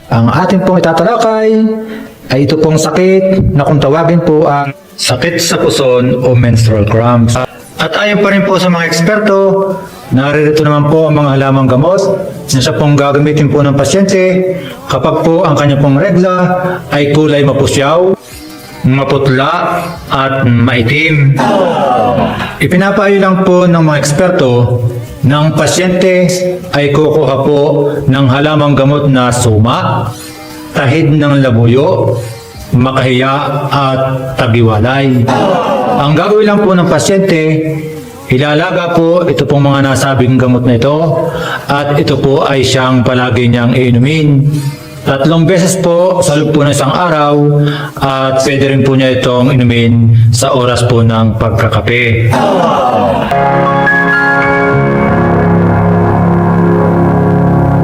Ang ating pong itatalakay ay ito pong sakit na kung tawagin po ang sakit sa puson o menstrual cramps. At ayon pa rin po sa mga eksperto, naririto naman po ang mga halamang gamot na siya pong gagamitin po ng pasyente kapag po ang kanya pong regla ay kulay mapusyaw, maputla at maitim. Ipinapayo lang po ng mga eksperto ng pasyente ay kukuha po ng halamang gamot na suma, tahid ng labuyo, makahiya at tagiwalay. Ang gagawin lang po ng pasyente, ilalaga po ito pong mga nasabing gamot na ito at ito po ay siyang palagi niyang iinumin. 3 beses po sa loob po ng isang araw at pwede rin po niya itong inumin sa oras po ng pagkakape.